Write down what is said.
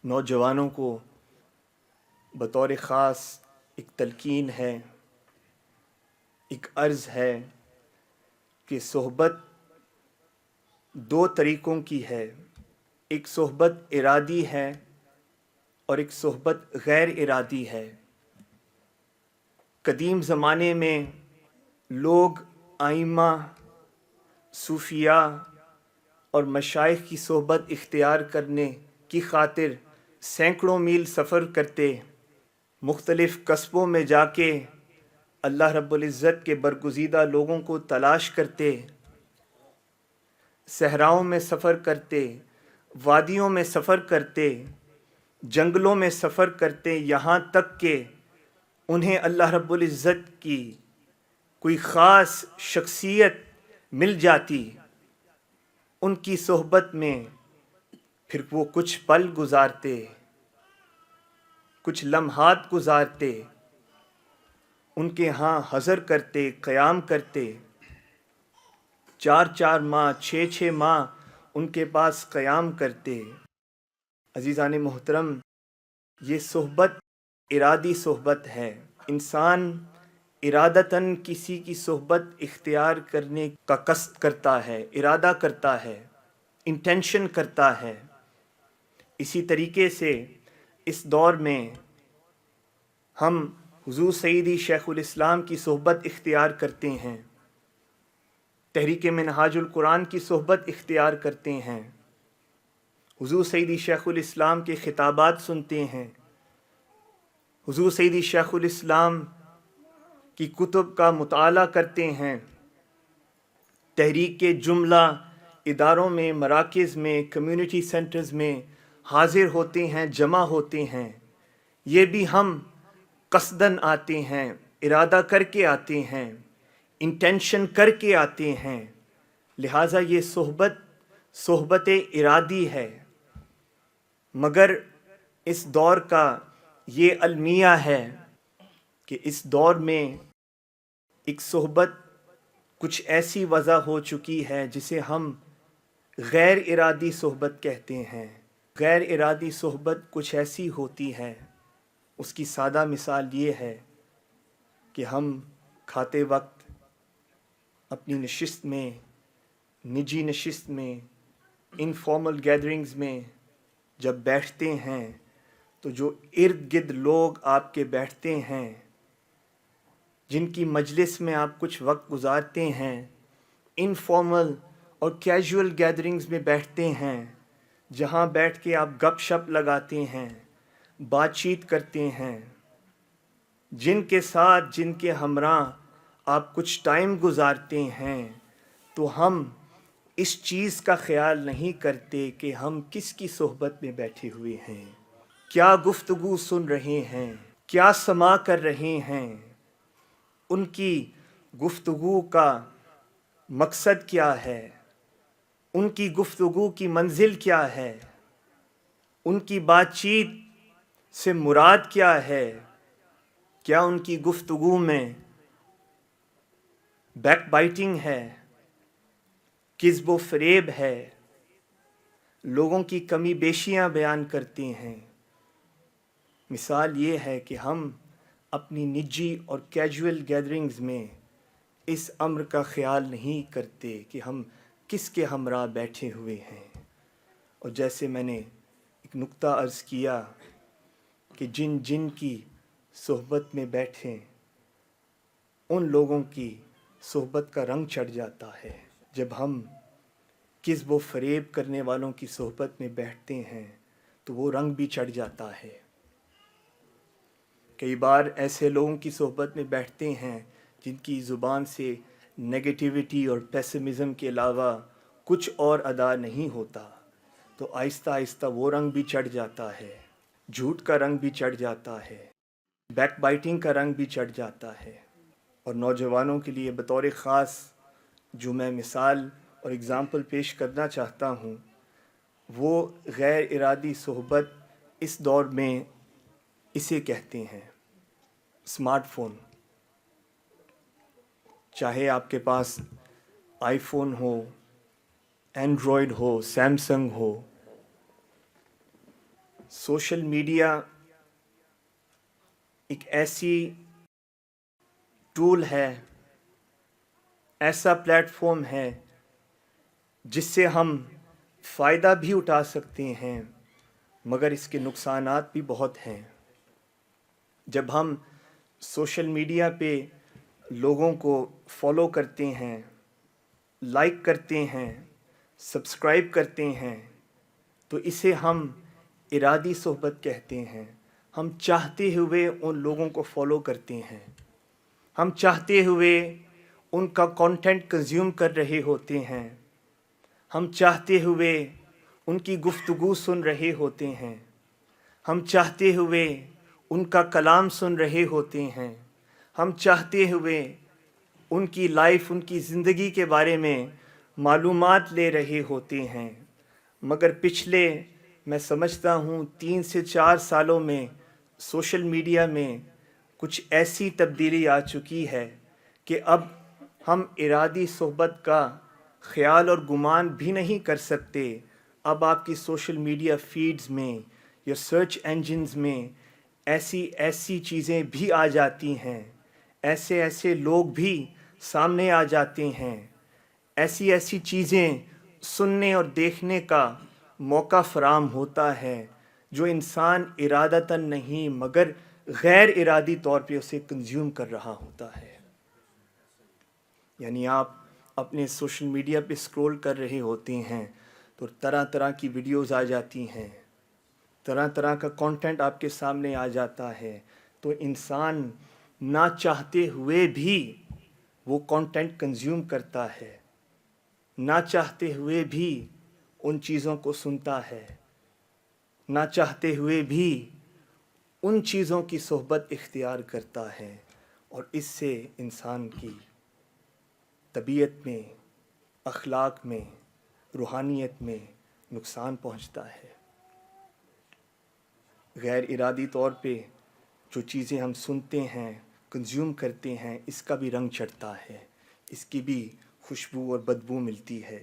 نوجوانوں کو بطور خاص ایک تلقین ہے، ایک عرض ہے کہ صحبت دو طریقوں کی ہے۔ ایک صحبت ارادی ہے اور ایک صحبت غیر ارادی ہے۔ قدیم زمانے میں لوگ ائمہ، صوفیاء اور مشائخ کی صحبت اختیار کرنے کی خاطر سینکڑوں میل سفر کرتے، مختلف قصبوں میں جا کے اللہ رب العزت کے برگزیدہ لوگوں کو تلاش کرتے، صحراؤں میں سفر کرتے، وادیوں میں سفر کرتے، جنگلوں میں سفر کرتے، یہاں تک کہ انہیں اللہ رب العزت کی کوئی خاص شخصیت مل جاتی، ان کی صحبت میں پھر وہ کچھ پل گزارتے، کچھ لمحات گزارتے، ان کے ہاں حضر کرتے، قیام کرتے، 4 ماہ 6 ماہ ان کے پاس قیام کرتے۔ عزیزان محترم، یہ صحبت ارادی صحبت ہے۔ انسان ارادتاً کسی کی صحبت اختیار کرنے کا قصد کرتا ہے، ارادہ کرتا ہے، انٹینشن کرتا ہے۔ اسی طریقے سے اس دور میں ہم حضور سیدی شیخ الاسلام کی صحبت اختیار کرتے ہیں، تحریک منہاج القرآن کی صحبت اختیار کرتے ہیں، حضور سیدی شیخ الاسلام کے خطابات سنتے ہیں، حضور سیدی شیخ الاسلام کی کتب کا مطالعہ کرتے ہیں، تحریک کے جملہ اداروں میں، مراکز میں، کمیونٹی سینٹرز میں حاضر ہوتے ہیں، جمع ہوتے ہیں۔ یہ بھی ہم قصداً آتے ہیں، ارادہ کر کے آتے ہیں، انٹینشن کر کے آتے ہیں، لہٰذا یہ صحبت ارادی ہے۔ مگر اس دور کا یہ المیہ ہے کہ اس دور میں ایک صحبت کچھ ایسی وضع ہو چکی ہے جسے ہم غیر ارادی صحبت کہتے ہیں۔ غیر ارادی صحبت کچھ ایسی ہوتی ہے، اس کی سادہ مثال یہ ہے کہ ہم کھاتے وقت اپنی نشست میں، نجی نشست میں، انفارمل گیدرنگز میں جب بیٹھتے ہیں تو جو ارد گرد لوگ آپ کے بیٹھتے ہیں، جن کی مجلس میں آپ کچھ وقت گزارتے ہیں، انفارمل اور کیجول گیدرنگز میں بیٹھتے ہیں، جہاں بیٹھ کے آپ گپ شپ لگاتے ہیں، بات چیت کرتے ہیں، جن کے ساتھ، جن کے ہمراہ آپ کچھ ٹائم گزارتے ہیں، تو ہم اس چیز کا خیال نہیں کرتے کہ ہم کس کی صحبت میں بیٹھے ہوئے ہیں، کیا گفتگو سن رہے ہیں، کیا سماع کر رہے ہیں، ان کی گفتگو کا مقصد کیا ہے، ان کی گفتگو کی منزل کیا ہے، ان کی بات چیت سے مراد کیا ہے، کیا ان کی گفتگو میں بیک بائٹنگ ہے، کذب و فریب ہے، لوگوں کی کمی بیشیاں بیان کرتے ہیں۔ مثال یہ ہے کہ ہم اپنی نجی اور کیجول گیدرنگز میں اس امر کا خیال نہیں کرتے کہ ہم کس کے ہمراہ بیٹھے ہوئے ہیں۔ اور جیسے میں نے ایک نقطہ عرض کیا کہ جن جن کی صحبت میں بیٹھیں، ان لوگوں کی صحبت کا رنگ چڑھ جاتا ہے۔ جب ہم کذب و فریب کرنے والوں کی صحبت میں بیٹھتے ہیں تو وہ رنگ بھی چڑھ جاتا ہے۔ کئی بار ایسے لوگوں کی صحبت میں بیٹھتے ہیں جن کی زبان سے نیگیٹیوٹی اور پیسمزم کے علاوہ کچھ اور ادا نہیں ہوتا، تو آہستہ آہستہ وہ رنگ بھی چڑھ جاتا ہے، جھوٹ کا رنگ بھی چڑھ جاتا ہے، بیک بائٹنگ کا رنگ بھی چڑھ جاتا ہے۔ اور نوجوانوں کے لیے بطور خاص جو میں مثال اور اگزامپل پیش کرنا چاہتا ہوں، وہ غیر ارادی صحبت اس دور میں اسے کہتے ہیں اسمارٹ فون۔ چاہے آپ کے پاس آئی فون ہو، اینڈرائڈ ہو، سیمسنگ ہو، سوشل میڈیا ایک ایسی ٹول ہے، ایسا پلیٹ فارم ہے جس سے ہم فائدہ بھی اٹھا سکتے ہیں، مگر اس کے نقصانات بھی بہت ہیں۔ جب ہم سوشل میڈیا پہ لوگوں کو فالو کرتے ہیں، لائک کرتے ہیں، سبسکرائب کرتے ہیں، تو اسے ہم ارادی صحبت کہتے ہیں۔ ہم چاہتے ہوئے ان لوگوں کو فالو کرتے ہیں، ہم چاہتے ہوئے ان کا کانٹینٹ کنزیوم کر رہے ہوتے ہیں، ہم چاہتے ہوئے ان کی گفتگو سن رہے ہوتے ہیں، ہم چاہتے ہوئے ان کا کلام سن رہے ہوتے ہیں، ہم چاہتے ہوئے ان کی لائف، ان کی زندگی کے بارے میں معلومات لے رہے ہوتے ہیں۔ مگر پچھلے میں سمجھتا ہوں 3 سے 4 سالوں میں سوشل میڈیا میں کچھ ایسی تبدیلی آ چکی ہے کہ اب ہم ارادی صحبت کا خیال اور گمان بھی نہیں کر سکتے۔ اب آپ کی سوشل میڈیا فیڈز میں یا سرچ انجنز میں ایسی چیزیں بھی آ جاتی ہیں، ایسے لوگ بھی سامنے آ جاتے ہیں، ایسی چیزیں سننے اور دیکھنے کا موقع فراہم ہوتا ہے جو انسان ارادتاً نہیں مگر غیر ارادی طور پہ اسے کنزیوم کر رہا ہوتا ہے۔ یعنی آپ اپنے سوشل میڈیا پہ سکرول کر رہے ہوتے ہیں تو طرح طرح کی ویڈیوز آ جاتی ہیں، طرح طرح کا کانٹینٹ آپ کے سامنے آ جاتا ہے، تو انسان نہ چاہتے ہوئے بھی وہ کانٹینٹ کنزیوم کرتا ہے، نہ چاہتے ہوئے بھی ان چیزوں کو سنتا ہے، نہ چاہتے ہوئے بھی ان چیزوں کی صحبت اختیار کرتا ہے، اور اس سے انسان کی طبیعت میں، اخلاق میں، روحانیت میں نقصان پہنچتا ہے۔ غیر ارادی طور پہ جو چیزیں ہم سنتے ہیں، کنزیوم کرتے ہیں، اس کا بھی رنگ چڑھتا ہے، اس کی بھی خوشبو اور بدبو ملتی ہے۔